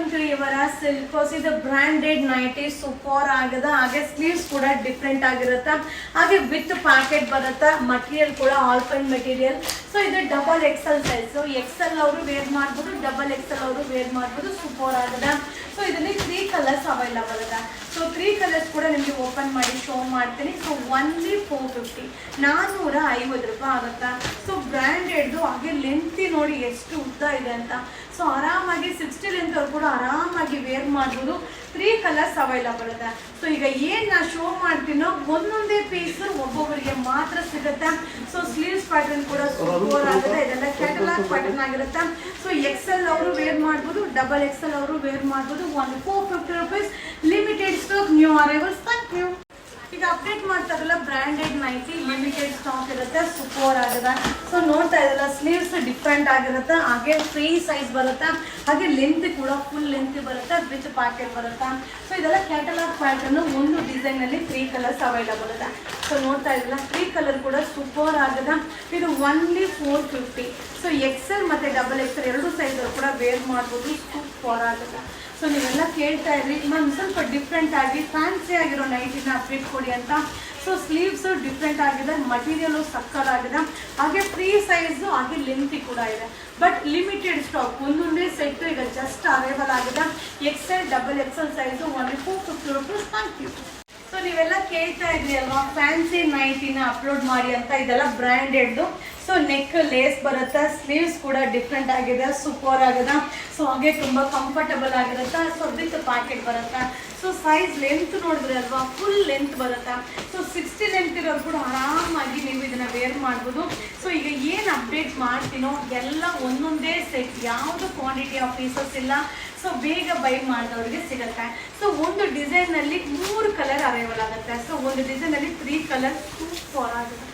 Welcome to ಯುವರ ಸಿಲ್ಕೋಸ್. ಇದು branded nighty super ಆಗದ. ಹಾಗೆ ಸ್ಲೀವ್ಸ್ ಕೂಡ ಡಿಫ್ರೆಂಟ್ ಆಗಿರುತ್ತೆ. ಹಾಗೆ ವಿತ್ ಪ್ಯಾಕೆಟ್ ಬರುತ್ತೆ. ಮಟೀರಿಯಲ್ ಕೂಡ ಆಲ್ಪೈನ್ ಮೆಟೀರಿಯಲ್. ಸೊ ಇದು ಡಬಲ್ ಎಕ್ಸೆಲ್ ಸೈಜ್. ಎಕ್ಸೆಲ್ ಅವರು ವೇರ್ ಮಾಡ್ಬೋದು, ಡಬಲ್ ಎಕ್ಸೆಲ್ ಅವರು ವೇರ್ ಮಾಡ್ಬೋದು. ಸೂಪರ್ ಆಗದ. ಸೊ ಇದರಲ್ಲಿ 3 ಕಲರ್ಸ್ ಅವೈಲಬಲ್ ಇದೆ. ಸೊ 3 ಕಲರ್ಸ್ ಕೂಡ ನಿಮಗೆ ಓಪನ್ ಮಾಡಿ ಶೋ ಮಾಡ್ತೀನಿ. ಸೊ ಒನ್ಲಿ 450, 450 ರೂಪಾಯಿ ಆಗುತ್ತಾ. ಸೊ ಬ್ರ್ಯಾಂಡೆಡ್ದು. ಹಾಗೆ ಲೆಂತಿ ನೋಡಿ ಎಷ್ಟು ಉದ್ದ ಇದೆ ಅಂತ. ಸೊ ಆರಾಮಾಗಿ 60 ಲೆಂತ್ ಅವ್ರು ಕೂಡ ಆರಾಮಾಗಿ ವೇರ್ ಮಾಡ್ಬೋದು. 3 ಕಲರ್ಸ್ ಅವೈಲಬಲ್ ಇದೆ. ಸೊ ಈಗ ಏನು ನಾ ಶೋ ಮಾಡ್ತೀನೋ ಒಂದೊಂದೇ ಪೀಸ್ ಒಬ್ಬೊಬ್ಬರಿಗೆ ಮಾತ್ರ ಸಿಗುತ್ತೆ. ಸೊ ಸ್ಲೀವ್ಸ್ ಪ್ಯಾಟರ್ನ್ ಕೂಡ ಸೂಪರ್ ಆಗುತ್ತೆ. ಇದೆಲ್ಲ ಕ್ಯಾಟಲಾಗ್ ಪ್ಯಾಟರ್ನ್ ಆಗಿರುತ್ತೆ. ಸೊ ಎಕ್ಸೆಲ್ ಅವರು ವೇರ್ ಮಾಡ್ಬೋದು, ಡಬಲ್ ಎಕ್ಸೆಲ್ ಅವರು ವೇರ್ ಮಾಡ್ಬೋದು. 450 rupees, limited stock, new arrivals. Thank you. ಈಗ ಅಪ್ಡೇಟ್ ಮಾಡ್ತಾರಲ್ಲ ಬ್ರ್ಯಾಂಡೆಡ್ ನೈಟಿ, ಲಿಮಿಟೆಡ್ ಸ್ಟಾಕ್ ಇರುತ್ತೆ. ಸೂಪರ್ ಆಗಿದೆ. ಸೊ ನೋಡ್ತಾ ಇದ್ದಲ್ಲ, ಸ್ಲೀವ್ಸ್ ಡಿಫ್ರೆಂಟ್ ಆಗಿರುತ್ತೆ. ಹಾಗೆ ಫ್ರೀ ಸೈಜ್ ಬರುತ್ತೆ. ಹಾಗೆ ಲೆಂತ್ ಕೂಡ ಫುಲ್ ಲೆಂತ್ ಬರುತ್ತೆ, ವಿತ್ ಪ್ಯಾಕೆಟ್ ಬರುತ್ತೆ. ಸೊ ಇದೆಲ್ಲ ಕ್ಯಾಟಲಾಗ್ ಪ್ಯಾಟರ್ನ್. ಒಂದು ಡಿಸೈನ್ ಅಲ್ಲಿ 3 ಕಲರ್ಸ್ ಅವೈಲಬಲ್ ಇದೆ. ಸೊ ನೋಡ್ತಾ ಇದ್ದಲ್ಲ, 3 ಕಲರ್ ಕೂಡ ಸೂಪರ್ ಆಗಿದೆ. ಇದು ಒನ್ಲಿ 450. ಸೊ ಎಕ್ಸೆಲ್ ಮತ್ತೆ ಡಬಲ್ ಎಕ್ಸೆಲ್ ಎರಡು ಸೈಜ್ ಕೂಡ ವೇರ್ ಮಾಡ್ಬೋದು. ಸೂಪರ್ ಆಗಿದೆ. ಸೊ ನೀವೆಲ್ಲ ಕೇಳ್ತಾ ಇದ್ರಿ ಇನ್ನೊಂದು ಸ್ವಲ್ಪ ಡಿಫ್ರೆಂಟ್ ಆಗಿ ಫ್ಯಾನ್ಸಿ ಆಗಿರೋ ನೈಟಿನ ಅಪ್ಡೇಟ್ ಕೊಡಿ ಅಂತ. ಸೊ ಸ್ಲೀವ್ಸ್ ಡಿಫ್ರೆಂಟ್ ಆಗಿದೆ, ಮಟೀರಿಯಲ್ ಸಕ್ಕತ್ತಾಗಿದೆ. ಹಾಗೆ ಫ್ರೀ ಸೈಜು, ಹಾಗೆ ಲೆಂತಿ ಕೂಡ ಇದೆ. ಬಟ್ ಲಿಮಿಟೆಡ್ ಸ್ಟಾಕ್, ಒಂದೊಂದೇ ಸೆಟ್ ಈಗ ಜಸ್ಟ್ ಅರೈವಲ್ ಆಗಿದೆ. XL double XL size only 450 rupees. Thank you. So ನೀವೆಲ್ಲ ಕೇಳ್ತಾ ಇದ್ರಿ ಅಲ್ವಾ ಫ್ಯಾನ್ಸಿ ನೈಟಿನ ಅಪ್ಲೋಡ್ ಮಾಡಿ ಅಂತ. ಇದೆಲ್ಲ ಬ್ರ್ಯಾಂಡೆಡ್ದು. ಸೊ ನೆಕ್ ಲೇಸ್ ಬರುತ್ತೆ. ಸ್ಲೀವ್ಸ್ ಕೂಡ ಡಿಫ್ರೆಂಟ್ ಆಗಿದೆ, ಸೂಪರ್ ಆಗಿದೆ. ಸೊ ಹಾಗೆ ತುಂಬ ಕಂಫರ್ಟಬಲ್ ಆಗಿರುತ್ತೆ. ಸೊ ವಿತ್ ಪ್ಯಾಕೆಟ್ ಬರುತ್ತೆ. ಸೊ ಸೈಜ್ ಲೆಂತ್ ನೋಡಿದ್ರೆ ಅಲ್ವಾ, ಫುಲ್ ಲೆಂತ್ ಬರುತ್ತೆ. ಸೊ 60 ಲೆಂತ್ ಇರೋರು ಕೂಡ ಆರಾಮಾಗಿ ನೀವು ಇದನ್ನ ವೇರ್ ಮಾಡ್ಬೋದು. ಸೊ ಈಗ ಏನು ಅಪ್ಡೇಟ್ ಮಾಡ್ತೀನೋ ಎಲ್ಲ ಒಂದೊಂದೇ ಸೆಟ್, ಯಾವುದು ಕ್ವಾಂಟಿಟಿ ಆಫ್ ಪೀಸಸ್ ಇಲ್ಲ. ಸೊ ಬೇಗ ಬೈ ಮಾಡಿದವ್ರಿಗೆ ಸಿಗುತ್ತೆ. ಸೊ ಒಂದು ಡಿಸೈನಲ್ಲಿ 3 ಕಲರ್ ಅರೈವಲ್ ಆಗುತ್ತೆ. ಸೊ ಒಂದು ಡಿಸೈನಲ್ಲಿ 3 ಕಲರ್ ಸೂಪರ್ ಆಗುತ್ತೆ.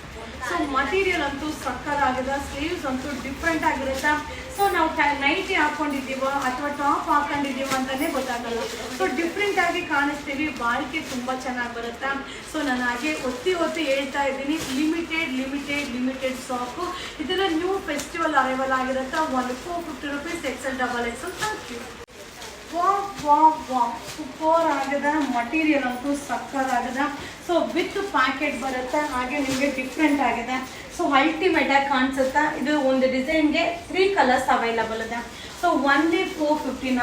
ಸೊ ಮಟೀರಿಯಲ್ ಅಂತೂ ಸಕ್ಕತ್ತಾಗಿದೆ. ಸ್ಲೀವ್ಸ್ ಅಂತೂ ಡಿಫ್ರೆಂಟ್ ಆಗಿರುತ್ತೆ. ಸೊ ನಾವು ನೈಟಿ ಹಾಕೊಂಡಿದ್ದೀವೋ ಅಥವಾ ಟಾಪ್ ಹಾಕೊಂಡಿದ್ದೀವೋ ಅಂತಲೇ ಗೊತ್ತಾಗಲ್ಲ. ಸೊ ಡಿಫ್ರೆಂಟ್ ಆಗಿ ಕಾಣಿಸ್ತೀವಿ. ಬಾಳಿಕೆ ತುಂಬ ಚೆನ್ನಾಗಿ ಬರುತ್ತೆ. ಸೊ ನಾನು ಹಾಗೆ ಒತ್ತಿ ಹೇಳ್ತಾ ಇದ್ದೀನಿ, ಲಿಮಿಟೆಡ್ ಸ್ಟಾಕು. ಇದೆಲ್ಲ ನ್ಯೂ ಫೆಸ್ಟಿವಲ್ ಅರೈವಲ್ ಆಗಿರುತ್ತೆ. 450 rupees, XL double XL. Thank you. Wow super ಆಗಿದೆ. ಮಟೀರಿಯಲ್ ಅಂತೂ ಸಕ್ಕತ್ತಾಗಿದೆ. ಸೊ ವಿತ್ ಪ್ಯಾಕೆಟ್ ಬರುತ್ತೆ. ಹಾಗೆ ನಿಮಗೆ ಡಿಫ್ರೆಂಟ್ ಆಗಿದೆ. ಸೊ ಅಲ್ಟಿಮೇಟ್ ಆಗಿ ಕಾಣಿಸುತ್ತಾ. ಇದು ಒಂದು ಡಿಸೈನ್ಗೆ 3 ಕಲರ್ಸ್ ಅವೈಲಬಲ್ ಇದೆ. ಸೊ ಒನ್ಲಿ 450,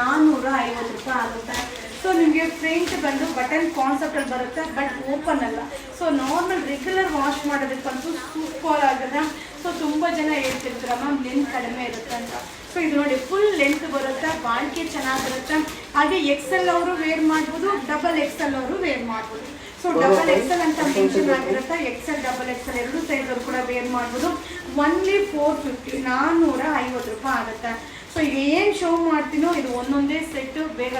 450 ರೂಪಾಯಿ ಆಗುತ್ತೆ. ಸೊ ನಿಮಗೆ ಫ್ರಂಟ್ ಬಂದು ಬಟನ್ ಕಾನ್ಸೆಪ್ಟಲ್ಲಿ ಬರುತ್ತೆ, ಬಟ್ ಓಪನ್ ಅಲ್ಲ. ಸೊ ನಾರ್ಮಲ್ ರೆಗ್ಯುಲರ್ ವಾಶ್ ಮಾಡೋದಕ್ಕಂತೂ ಸೂಪರ್ ಆಗಿದೆ. ಸೊ ತುಂಬ ಜನ ಹೇಳ್ತಿರ್ತಾರೆ ಮ್ಯಾಮ್ ಲೆಂತ್ ಕಡಿಮೆ ಇರುತ್ತೆ ಅಂತ. ಸೊ ಇದು ನೋಡಿ ಫುಲ್ ಲೆಂತ್ ಬರುತ್ತೆ, ಬಾಳಿಕೆ ಚೆನ್ನಾಗಿರುತ್ತೆ. ಹಾಗೆ ಎಕ್ಸೆಲ್ ಅವರು ವೇರ್ ಮಾಡ್ಬೋದು, ಡಬಲ್ ಎಕ್ಸೆಲ್ ಅವರು ವೇರ್ ಮಾಡ್ಬೋದು. ಸೊ ಡಬಲ್ ಎಕ್ಸೆಲ್ ಅಂತ ಮೆನ್ಷನ್ ಆಗಿರುತ್ತೆ. ಎಕ್ಸೆಲ್ ಡಬಲ್ ಎಕ್ಸೆಲ್ ಎರಡು ಸೈಜ್ ಅವರು ಕೂಡ ವೇರ್ ಮಾಡ್ಬೋದು. ಒನ್ಲಿ 450, 450 ರೂಪಾಯಿ ಆಗುತ್ತೆ. ಸೊ ಈಗ ಏನು ಶೋ ಮಾಡ್ತೀನೋ ಇದು ಒಂದೊಂದೇ ಸೆಟ್ಟು. ಬೇಗ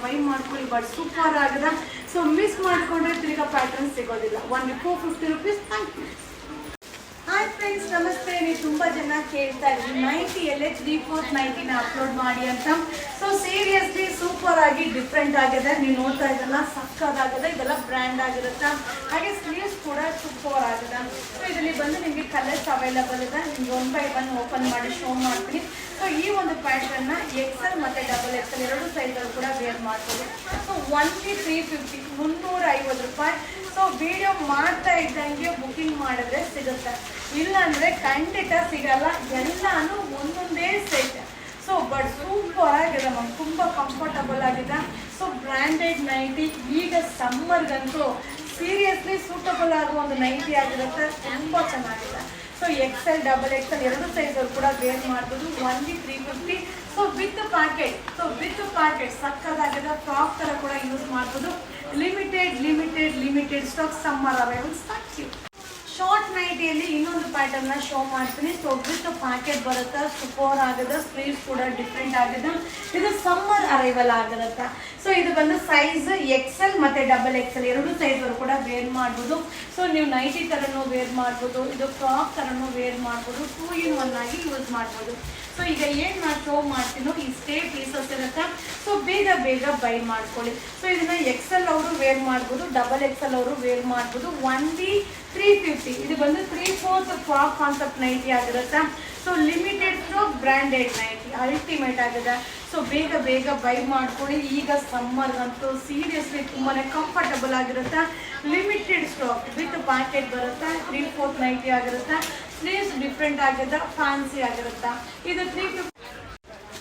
ಬೈ ಮಾಡ್ಕೊಳ್ಳಿ. ಬಟ್ ಸೂಪರ್ ಆಗಿದೆ. ಸೊ ಮಿಸ್ ಮಾಡಿಕೊಂಡ್ರೆ ತಿರ್ಗಾ ಪ್ಯಾಟರ್ನ್ ಸಿಗೋದಿಲ್ಲ. Only 450 rupees. Thank you. Hi friends, ನಮಸ್ತೆ. ನೀವು ತುಂಬ ಜನ ಕೇಳ್ತಾ ಇದ್ರಿ ನೈಟಿಯಲ್ಲೇ 3/4 ನೈಟಿನ ಅಪ್ಲೋಡ್ ಮಾಡಿ ಅಂತ. ಸೊ ಸೀರಿಯಸ್ಲಿ ಸೂಪರ್ ಆಗಿ ಡಿಫ್ರೆಂಟ್ ಆಗಿದೆ. ನೀವು ನೋಡ್ತಾ ಇದ್ದಲ್ಲ, ಸಕ್ಕತ್ತಾಗಿದೆ. ಇದೆಲ್ಲ ಬ್ರ್ಯಾಂಡ್ ಆಗಿರುತ್ತೆ. ಹಾಗೆ ಸ್ಲೀವ್ಸ್ ಕೂಡ ಸೂಪರ್ ಆಗಿದೆ. ಸೊ ಇದರಲ್ಲಿ ಬಂದು ನಿಮಗೆ ಕಲರ್ಸ್ ಅವೈಲಬಲ್ ಇದೆ. ನಿಮ್ಗೆ 1 by 1 ಓಪನ್ ಮಾಡಿ ಶೋ ಮಾಡ್ತೀನಿ. ಸೊ ಈ ಒಂದು ಪ್ಯಾಟರ್ನ್ನ ಎಕ್ಸೆಲ್ ಮತ್ತು ಡಬಲ್ ಎಕ್ಸೆಲ್ ಎರಡು ಸೈಜಲ್ಲಿ ಕೂಡ ವೇರ್ ಮಾಡ್ಬೋದು. ಸೊ ಒನ್ಲಿ 350, 350 ರೂಪಾಯಿ. ಸೊ ವಿಡಿಯೋ ಮಾಡ್ತಾ ಇದ್ದಂಗೆ ಬುಕ್ಕಿಂಗ್ ಮಾಡಿದ್ರೆ ಸಿಗುತ್ತೆ, ಇಲ್ಲಾಂದರೆ ಖಂಡಿತ ಸಿಗಲ್ಲ. ಎಲ್ಲಾನು ಒಂದೊಂದೇ ಸೆಟ್. ಸೊ ಬಟ್ ಸೂಪರ್ ಆಗಿದೆ ಮ್ಯಾಮ್, ತುಂಬ ಕಂಫರ್ಟಬಲ್ ಆಗಿದೆ. ಸೊ ಬ್ರ್ಯಾಂಡೆಡ್ ನೈಟಿ ಈಗ ಸಮ್ಮರ್ಗಂತೂ ಸೀರಿಯಸ್ಲಿ ಸೂಟಬಲ್ ಆಗುವ ಒಂದು ನೈಟಿ ಆಗಿರುತ್ತೆ. ತುಂಬ ಚೆನ್ನಾಗಿದೆ. ಸೊ ಎಕ್ಸೆಲ್ ಡಬಲ್ ಎಕ್ಸೆಲ್ ಎರಡು ಸೈಜ್ ಅವರು ಕೂಡ ವೇರ್ ಮಾಡ್ಬೋದು. ಒನ್ಲಿ 350. ಸೊ ವಿತ್ ಪ್ಯಾಕೆಟ್ ಸಕ್ಕತ್ತಾಗಿದೆ. ಫ್ರಾಕ್ ಥರ ಕೂಡ ಯೂಸ್ ಮಾಡ್ಬೋದು. Limited stock, summer arrivals. Thank you. Short ನೈಟಿಯಲ್ಲಿ ಇನ್ನೊಂದು ಪ್ಯಾಟರ್ನ್ನ ಶೋ ಮಾಡ್ತೀನಿ. ಸೊ ವಿತ್ ಪ್ಯಾಕೆಟ್ ಬರುತ್ತೆ. ಸೂಪರ್ ಆಗಿದೆ. ಸ್ಲೀವ್ಸ್ ಕೂಡ ಡಿಫ್ರೆಂಟ್ ಆಗಿದೆ. ಇದು ಸಮ್ಮರ್ ಅರೈವಲ್ ಆಗಿರುತ್ತೆ. ಸೊ ಇದು ಬಂದು ಸೈಜ್ ಎಕ್ಸೆಲ್ ಮತ್ತು ಡಬಲ್ ಎಕ್ಸೆಲ್ ಎರಡು ಸೈಜ್ವರು ಕೂಡ ವೇರ್ ಮಾಡ್ಬೋದು. ಸೊ ನೀವು ನೈಟಿ ಥರನೂ ವೇರ್ ಮಾಡ್ಬೋದು, ಇದು ಫ್ರಾಕ್ ಥರನೂ ವೇರ್ ಮಾಡ್ಬೋದು. 2 in 1 ಆಗಿ ಯೂಸ್ ಮಾಡ್ಬೋದು. ಸೊ ಈಗ ಏನು ನಾನು ಶೋ ಮಾಡ್ತೀನೋ ಇಷ್ಟೇ ಪೀಸಸ್ ಇರುತ್ತೆ. ಸೊ ಬೇಗ ಬೈ ಮಾಡ್ಕೊಳ್ಳಿ. ಸೊ ಇದನ್ನ ಎಕ್ಸೆಲ್ ಅವರು ವೇರ್ ಮಾಡ್ಬೋದು, ಡಬಲ್ ಎಕ್ಸೆಲ್ ಅವರು ವೇರ್ ಮಾಡ್ಬೋದು. ಒನ್ಲಿ 350. ಇದು ಬಂದು 3/4 ಫ್ರಾಕ್ ಕಾನ್ಸೆಪ್ಟ್ ನೈಟಿ ಆಗಿರುತ್ತೆ. So limited stock, branded nighty ultimate ಆಗಿದೆ. ಸೊ ಬೇಗ ಬೇಗ ಬೈ ಮಾಡ್ಕೊಳ್ಳಿ. ಈಗ ಸಮ್ಮರ್ಗಂತೂ ಸೀರಿಯಸ್ಲಿ ತುಂಬಾ ಕಂಫರ್ಟಬಲ್ ಆಗಿರುತ್ತೆ. ಲಿಮಿಟೆಡ್ ಸ್ಟಾಕ್ ವಿತ್ ಪ್ಯಾಕೆಟ್ ಬರುತ್ತೆ. 3/4 ನೈಟಿ ಆಗಿರುತ್ತೆ. ಸ್ಲೀವ್ಸ್ ಡಿಫ್ರೆಂಟ್ ಆಗುತ್ತೆ, ಫ್ಯಾನ್ಸಿ ಆಗಿರುತ್ತೆ. ಇದು 350.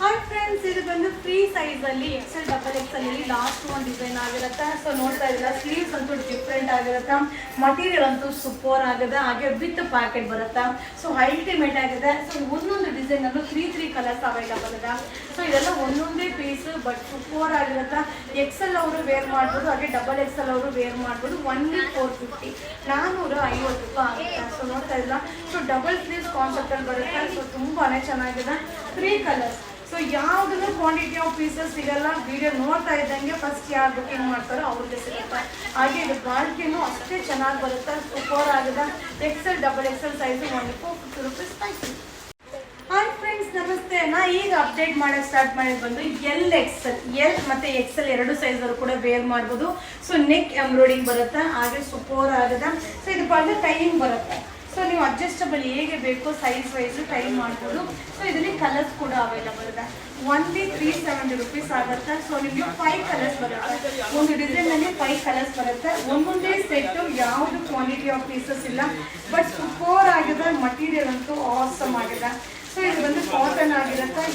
ಹಾಯ್ ಫ್ರೆಂಡ್ಸ್, ಇದು ಬಂದು ಫ್ರೀ ಸೈಜಲ್ಲಿ XL XXL ಅಲ್ಲಿ ಲಾಸ್ಟ್ ಒಂದು ಡಿಸೈನ್ ಆಗಿರುತ್ತೆ. ಸೊ ನೋಡ್ತಾ ಇದ್ದೀರಾ, ಸ್ಲೀವ್ಸ್ ಅಂತೂ ಡಿಫ್ರೆಂಟ್ ಆಗಿರುತ್ತೆ. ಮಟೀರಿಯಲ್ ಅಂತೂ ಸೂಪರ್ ಆಗಿದೆ. ಹಾಗೆ ವಿತ್ ಪ್ಯಾಕೆಟ್ ಬರುತ್ತೆ. ಸೊ ಅಲ್ಟಿಮೇಟ್ ಆಗಿದೆ. ಸೊ ಒಂದೊಂದು ಡಿಸೈನ್ ಅನ್ನು 3 ಕಲರ್ಸ್ ಅವೈಲಬಲ್ ಇದೆ. ಸೊ ಇದೆಲ್ಲ ಒಂದೊಂದೇ ಪೀಸ್ ಬಟ್ ಸೂಪರ್ ಆಗಿರುತ್ತೆ. XL ಅವರು ವೇರ್ ಮಾಡ್ಬೋದು, ಹಾಗೆ XXL ಅವರು ವೇರ್ ಮಾಡ್ಬೋದು. ಒನ್ಲಿ 450, 450 ರೂಪಾಯಿ ಆಗುತ್ತೆ. ಸೊ ನೋಡ್ತಾ ಇದ್ದೀರಾ, ಸೊ ಡಬಲ್ ಸ್ಲೀವ್ಸ್ ಕಾನ್ಸೆಪ್ಟ್ ಅಲ್ಲಿ ಬರುತ್ತೆ. ಸೊ ತುಂಬಾನೇ ಚೆನ್ನಾಗಿದೆ. 3 ಕಲರ್ಸ್. ಸೊ ಯಾವುದನ್ನು ಕ್ವಾಂಟಿಟಿ ಆಫ್ ಪೀಸಸ್ ಸಿಗಲ್ಲ. ವಿಡಿಯೋ ನೋಡ್ತಾ ಇದ್ದಂಗೆ ಫಸ್ಟ್ ಯಾರು ಬುಕಿಂಗ್ ಮಾಡ್ತಾರೋ ಅವ್ರಿಗೆ ಸಿಗುತ್ತೆ. ಹಾಗೆ ಇದು ಕ್ವಾಲಿಟಿನೂ ಅಷ್ಟೇ ಚೆನ್ನಾಗಿ ಬರುತ್ತೆ. ಸೂಪರ್ ಆಗಿದೆ. XL XXL size 450 rupees price. Hi friends, ನಮಸ್ತೆ. ನಾ ಈಗ ಅಪ್ಡೇಟ್ ಮಾಡೋಕ್ಕೆ ಸ್ಟಾರ್ಟ್ ಮಾಡಿದ್ದು ಬಂದು L ಮತ್ತು XL ಎರಡು ಸೈಜರು ಕೂಡ ವೇರ್ ಮಾಡ್ಬೋದು. ಸೊ ನೆಕ್ ಎಂಬ್ರಾಯ್ಡಿಂಗ್ ಬರುತ್ತೆ. ಹಾಗೆ ಸೂಪರ್ ಆಗಿದೆ. ಸೊ ಇದು ಬಂದು ಟೈಯಿಂಗ್ ಬರುತ್ತೆ. ಸೊ ನೀವು ಅಡ್ಜಸ್ಟಬಲ್ ಹೇಗೆ ಬೇಕೋ ಸೈಜ್ ವೈಸ್ ಟೈ ಮಾಡ್ಬೋದು. ಸೊ ಇದರಲ್ಲಿ ಕಲರ್ಸ್ ಕೂಡ ಅವೈಲಬಲ್ ಇದೆ. ಒನ್ಲಿ 370 ರೂಪೀಸ್ ಆಗುತ್ತೆ. ಸೊ ನಿಮಗೆ 5 ಕಲರ್ಸ್ ಬರುತ್ತೆ. ಒಂದು ಡಿಸೈನಲ್ಲಿ 5 ಕಲರ್ಸ್ ಬರುತ್ತೆ. ಒಂದೊಂದೇ ಸೆಟ್ಟು ಯಾವುದು ಕ್ವಾಂಟಿಟಿ ಆಫ್ ಪೀಸಸ್ ಇಲ್ಲ, ಬಟ್ ಸೂಪರ್ ಆಗಿದೆ. ಮಟೀರಿಯಲ್ ಅಂತೂ ಆಸಮ್ ಆಗಿದೆ. ಸೊ ಇದು ಬಂದು ಕಾಟನ್ ಆಗಿರುತ್ತೆ.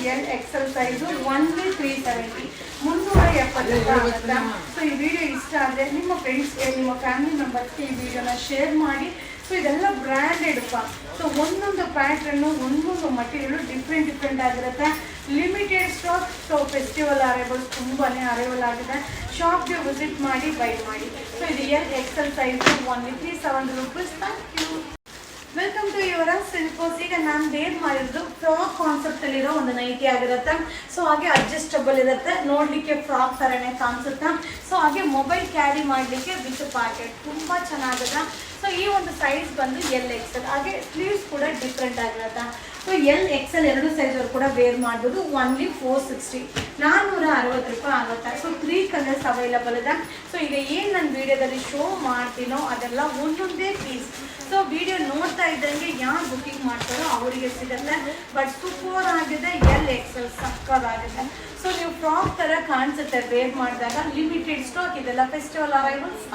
XL ಸೈಜು ಒನ್ಲಿ 370, 370 ಆಗುತ್ತೆ. ಸೊ ಈ ವಿಡಿಯೋ ಇಷ್ಟ ಆದರೆ ನಿಮ್ಮ ಫ್ರೆಂಡ್ಸ್ಗೆ, ನಿಮ್ಮ ಫ್ಯಾಮಿಲಿ ಮೆಂಬರ್ಸ್ಗೆ ಈ ವಿಡಿಯೋನ ಶೇರ್ ಮಾಡಿ. ಸೊ ಇದೆಲ್ಲ ಬ್ರ್ಯಾಂಡೆಡ್ ಅಪ್ಪ. ಸೊ ಒಂದೊಂದು ಪ್ಯಾಟ್ರನ್ನು, ಒಂದೊಂದು ಮಟೀರಿಯಲು ಡಿಫ್ರೆಂಟ್ ಆಗಿರುತ್ತೆ. Limited stock. So festival arrivals ತುಂಬಾ ಅರೈವಲ್ ಆಗಿದೆ. ಶಾಪ್ಗೆ ವಿಸಿಟ್ ಮಾಡಿ ಬೈ ಮಾಡಿ. ಸೊ ಇದು XL size only 370 rupees. Thank you. Welcome to your Silkos. ಈಗ ನಾನು ವೇರ್ ಮಾಡಿರೋದು ಫ್ರಾಕ್ ಕಾನ್ಸೆಪ್ಟ್ ಅಲ್ಲಿರೋ ಒಂದು ನೈಟಿ ಆಗಿರುತ್ತೆ. ಸೊ ಹಾಗೆ ಅಡ್ಜಸ್ಟಬಲ್ ಇರುತ್ತೆ. ನೋಡ್ಲಿಕ್ಕೆ ಫ್ರಾಕ್ ಥರನೇ ಕಾಣಿಸುತ್ತೆ. ಸೊ ಹಾಗೆ ಮೊಬೈಲ್ ಕ್ಯಾರಿ ಮಾಡಲಿಕ್ಕೆ ವಿತ್ ಪ್ಯಾಕೆಟ್ ತುಂಬಾ ಚೆನ್ನಾಗಿದೆ. ಸೊ ಈ ಒಂದು ಸೈಜ್ ಬಂದು XL. ಹಾಗೆ ಸ್ಲೀವ್ಸ್ ಕೂಡ ಡಿಫ್ರೆಂಟ್ ಆಗಿರುತ್ತೆ. ಸೊ XL ಎರಡು ಸೈಜ್ ಕೂಡ ವೇರ್ ಮಾಡ್ಬೋದು. ಒನ್ಲಿ 460, 460 ರೂಪಾಯಿ ಆಗುತ್ತೆ. ಸೊ 3 ಕಲರ್ಸ್ ಅವೈಲಬಲ್ ಇದೆ. ಸೊ ಈಗ ಏನು ನಾನು ವಿಡಿಯೋದಲ್ಲಿ ಶೋ ಮಾಡ್ತೀನೋ ಅದೆಲ್ಲ ಒಂದೊಂದೇ ಪೀಸ್. ಸೊ ವಿಡಿಯೋ ನೋಡ್ತಾ ಇದ್ದಂಗೆ ಯಾರು ಬುಕಿಂಗ್ ಮಾಡ್ತಾರೋ ಅವರಿಗೆ ಸಿಗುತ್ತೆ. ಬಟ್ ಸೂಪರ್ ಆಗಿದೆ. XL ಸಕ್ಕದಾಗಿದೆ. ಸೊ ನೀವು ಫ್ರಾಕ್ ಥರ ಕಾಣಿಸುತ್ತೆ ವೇರ್ ಮಾಡಿದಾಗ. Limited stock. ಇದೆಲ್ಲ ಫೆಸ್ಟಿವಲ್ ಅರೈವಲ್ಸ್.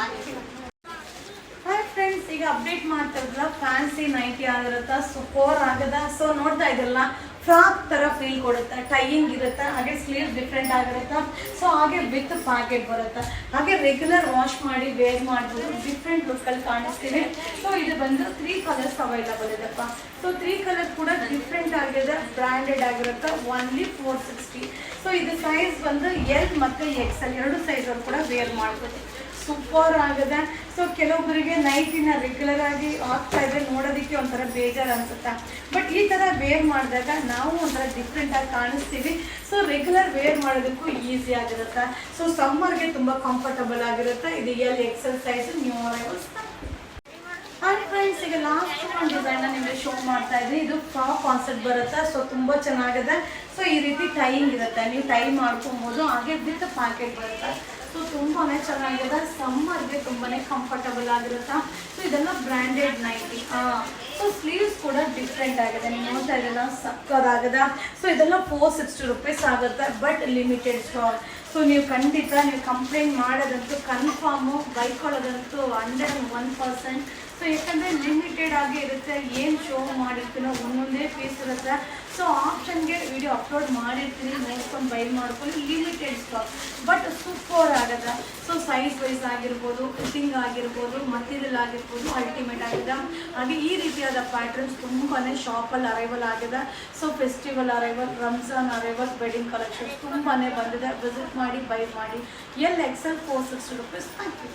ಹಾಯ್ ಫ್ರೆಂಡ್ಸ್, ಈಗ ಅಪ್ಡೇಟ್ ಮಾಡ್ತಾ ಇದ್ರಲ್ಲ ಫ್ಯಾನ್ಸಿ ನೈಟಿ ಆಗಿರುತ್ತೆ. ಸೂಪರ್ ಆಗಿದೆ. ಸೊ ನೋಡ್ತಾ ಇದ್ರಲ್ಲ, ಫ್ರಾಕ್ ಥರ ಫೀಲ್ ಕೊಡುತ್ತೆ. ಟೈಯಿಂಗ್ ಇರುತ್ತೆ. ಹಾಗೆ ಸ್ಲೀವ್ ಡಿಫ್ರೆಂಟ್ ಆಗಿರುತ್ತೆ. ಸೊ ಹಾಗೆ ವಿತ್ ಪ್ಯಾಕೆಟ್ ಬರುತ್ತೆ. ಹಾಗೆ ರೆಗ್ಯುಲರ್ ವಾಶ್ ಮಾಡಿ ವೇರ್ ಮಾಡ್ಬೋದು. ಡಿಫ್ರೆಂಟ್ ಲುಕ್ಕಲ್ಲಿ ಕಾಣಿಸ್ತೀವಿ. ಸೊ ಇದು ಬಂದು 3 ಕಲರ್ಸ್ ಅವೈಲಬಲ್ ಇದೆಪ್ಪ. ಸೊ 3 ಕಲರ್ ಕೂಡ ಡಿಫ್ರೆಂಟ್ ಆಗಿದೆ. ಬ್ರ್ಯಾಂಡೆಡ್ ಆಗಿರುತ್ತೆ. ಒನ್ಲಿ 460. ಸೊ ಇದು ಸೈಜ್ ಬಂದು L ಮತ್ತು XL ಎರಡು ಸೈಜಲ್ಲಿ ಕೂಡ ವೇರ್ ಮಾಡ್ಬೋದು. ಸೂಪರ್ ಆಗಿದೆ. ಸೊ ಕೆಲವೊಬ್ಬರಿಗೆ ನೈಟಿನ ರೆಗ್ಯುಲರ್ ಆಗಿ ಆಗ್ತಾ ಇದ್ರೆ ನೋಡೋದಕ್ಕೆ ಒಂಥರ ಬೇಜಾರು ಅನ್ಸುತ್ತೆ. ಬಟ್ ಈ ಥರ ವೇರ್ ಮಾಡಿದಾಗ ನಾವು ಒಂಥರ ಡಿಫ್ರೆಂಟ್ ಆಗಿ ಕಾಣಿಸ್ತೀವಿ. ಸೊ ರೆಗ್ಯುಲರ್ ವೇರ್ ಮಾಡೋದಕ್ಕೂ ಈಸಿ ಆಗಿರುತ್ತೆ. ಸೊ ಸಮ್ಮರ್ಗೆ ತುಂಬ ಕಂಫರ್ಟಬಲ್ ಆಗಿರುತ್ತೆ. ಇದು XL size new arrivals. Hi friends, ಈಗ ಲಾಸ್ಟ್ ಒಂದು ಡಿಸೈನ್ ನಿಮಗೆ ಶೋ ಮಾಡ್ತಾ ಇದ್ದೀನಿ. ಇದು ಫ್ರಾಕ್ ಕಾನ್ಸೆಪ್ಟ್ ಬರುತ್ತೆ. ಸೊ ತುಂಬ ಚೆನ್ನಾಗಿದೆ. ಸೊ ಈ ರೀತಿ ಟೈಯಿಂಗ್ ಇರುತ್ತೆ. ನೀವು ಟೈ ಮಾಡ್ಕೊಬೋದು. ಹಾಗೆ ವಿತ್ ಪ್ಯಾಕೆಟ್ ಬರುತ್ತೆ. ಸೊ ತುಂಬಾ ಚೆನ್ನಾಗಿದೆ. ಸಮ್ಮರ್ಗೆ ತುಂಬಾ ಕಂಫರ್ಟಬಲ್ ಆಗಿರುತ್ತೆ. ಸೊ ಇದೆಲ್ಲ ಬ್ರ್ಯಾಂಡೆಡ್ ನೈಟಿ. ಸೊ ಸ್ಲೀವ್ಸ್ ಕೂಡ ಡಿಫ್ರೆಂಟ್ ಆಗಿದೆ. ನೀವು ನೋಡ್ತಾ ಇದ್ದೀರಾ, ಸಕ್ಕದಾಗಿದೆ. ಸೊ ಇದೆಲ್ಲ 460 ರೂಪೀಸ್ ಆಗುತ್ತೆ. But limited stock. ಸೊ ನೀವು ಖಂಡಿತ ನೀವು ಕಂಪ್ಲೇಂಟ್ ಮಾಡೋದಂತೂ ಕನ್ಫರ್ಮು, ಬೈಕೊಳ್ಳೋದಂತೂ 101%. ಸೊ ಯಾಕಂದರೆ ಲಿಮಿಟೆಡ್ ಆಗಿ ಇರುತ್ತೆ. ಏನು ಶೋ ಮಾಡಿರ್ತೀನೋ ಒಂದೊಂದೇ ಪೀಸ್ ಇರುತ್ತೆ. ಸೊ ಆಪ್ಷನ್ಗೆ ವಿಡಿಯೋ ಅಪ್ಲೋಡ್ ಮಾಡಿರ್ತೀನಿ, ನೋಡ್ಕೊಂಡು ಬೈ ಮಾಡ್ಕೊಂಡು. ಲಿಮಿಟೆಡ್ ಸ್ಟಾಕ್ ಬಟ್ ಸೂಪರ್ ಆಗುತ್ತೆ. ಸೊ ಸೈಜ್ ವೈಸ್ ಆಗಿರ್ಬೋದು, ಫಿಟ್ಟಿಂಗ್ ಆಗಿರ್ಬೋದು, ಮಟೀರಿಯಲ್ ಆಗಿರ್ಬೋದು ಅಲ್ಟಿಮೇಟ್ ಆಗಿದೆ. ಹಾಗೆ ಈ ರೀತಿಯಾದ ಪ್ಯಾಟರ್ನ್ಸ್ ತುಂಬಾ ಶಾಪಲ್ಲಿ ಅರೈವಲ್ ಆಗಿದೆ. So festival arrival, Ramzan arrival, wedding collections ತುಂಬಾ ಬಂದಿದೆ. ವಿಸಿಟ್ ಮಾಡಿ ಬೈ ಮಾಡಿ. XL 460 rupees. Thank you.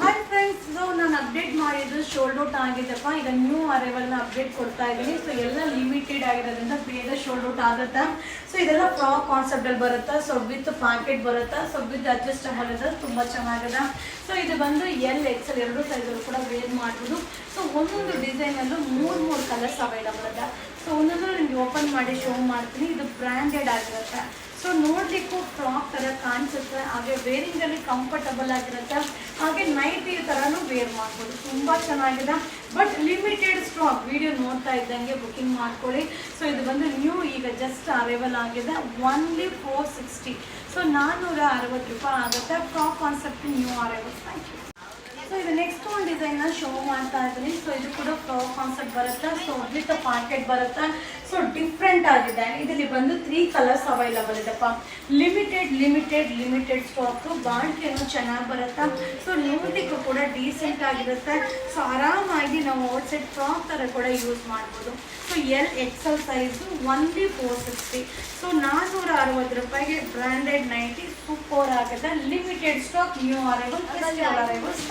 Hi friends, so ನಾನು ಅಪ್ಡೇಟ್ ಮಾಡಿದ್ದು ಶೋಲ್ಡ್ ಔಟ್ ಆಗಿದ್ದಪ್ಪ. ಈಗ ನ್ಯೂ ಅರೈವಲ್ನ ಅಪ್ಡೇಟ್ ಕೊಡ್ತಾ ಇದ್ದೀನಿ. ಸೊ ಎಲ್ಲ ಲಿಮಿಟೆಡ್ ಆಗಿರೋದ್ರಿಂದ ಬೇಗ ಶೋಲ್ಡ್ ಔಟ್ ಆಗುತ್ತೆ. ಸೊ ಇದೆಲ್ಲ ಫ್ರಾಕ್ ಕಾನ್ಸೆಪ್ಟಲ್ಲಿ ಬರುತ್ತೆ. ಸೊ ವಿತ್ ಪ್ಯಾಕೆಟ್ ಬರುತ್ತೆ. ಸೊ ವಿತ್ ಅಡ್ಜಸ್ಟಬಲ್ ಇದೆ. ತುಂಬ ಚೆನ್ನಾಗಿದೆ. ಸೊ ಇದು ಬಂದು XL ಎರಡು ಸೈಜಲ್ಲಿ ಕೂಡ ವೇರ್ ಮಾಡ್ಬೋದು. ಸೊ ಒಂದೊಂದು ಡಿಸೈನಲ್ಲೂ 3 ಕಲರ್ಸ್ ಅವೈಲಬಲ್ ಇದೆ. ಸೊ ಒಂದೊಂದು ನಿಮ್ಗೆ ಓಪನ್ ಮಾಡಿ ಶೋ ಮಾಡ್ತೀನಿ. ಇದು ಬ್ರ್ಯಾಂಡೆಡ್ ಆಗಿರುತ್ತೆ. ಸೊ ನೋಡಲಿಕ್ಕೂ ಫ್ರಾಕ್ ಥರ ಕಾಣಿಸುತ್ತೆ, ಹಾಗೆ ವೇರಿಂಗಲ್ಲಿ ಕಂಫರ್ಟಬಲ್ ಆಗಿರುತ್ತೆ, ಹಾಗೆ ನೈಟಿ ಥರನೂ ವೇರ್ ಮಾಡ್ಬೋದು. ತುಂಬ ಚೆನ್ನಾಗಿದೆ. But limited stock. ವಿಡಿಯೋ ನೋಡ್ತಾ ಇದ್ದಂಗೆ ಬುಕ್ಕಿಂಗ್ ಮಾಡ್ಕೊಳ್ಳಿ. ಸೊ ಇದು ಬಂದು ನ್ಯೂ ಈಗ ಜಸ್ಟ್ ಅರೈವಲ್ ಆಗಿದೆ. ಓನ್ಲಿ 460. ಸೊ 460 ರೂಪಾಯಿ ಆಗುತ್ತೆ. Frock concept new arrival. Thank you. So ಇದು ನೆಕ್ಸ್ಟ್ ಒಂದು ಡಿಸೈನ್ನ ಶೋ ಮಾಡ್ತಾ ಇದ್ದೀನಿ. ಸೊ ಇದು ಕೂಡ ಫ್ರಾಕ್ ಕಾನ್ಸೆಪ್ಟ್ ಬರುತ್ತೆ. ಸೊ ವಿತ್ ಪಾಕೆಟ್ ಬರುತ್ತೆ. ಸೊ ಡಿಫ್ರೆಂಟ್ ಆಗಿದೆ. ಇದರಲ್ಲಿ ಬಂದು 3 ಕಲರ್ಸ್ ಅವೈಲಬಲ್ ಇದೆಪ್ಪ. Limited stock. ಬಾಳಿಕೆನೂ ಚೆನ್ನಾಗಿ ಬರುತ್ತೆ. ಸೊ ನೋಡಲಿಕ್ಕೂ ಕೂಡ ಡೀಸೆಂಟ್ ಆಗಿರುತ್ತೆ. ಸೊ ಆರಾಮಾಗಿ ನಾವು ಔಟ್ಸೈಡ್ ಫ್ರಾಕ್ ಥರ ಕೂಡ ಯೂಸ್ ಮಾಡ್ಬೋದು. So XL size only 460. So 460 ರೂಪಾಯಿಗೆ ಬ್ರ್ಯಾಂಡೆಡ್ ನೈಟಿ ಸೂಪರ್ ಆಗುತ್ತೆ. Limited stock, new arrival, festival arrivals.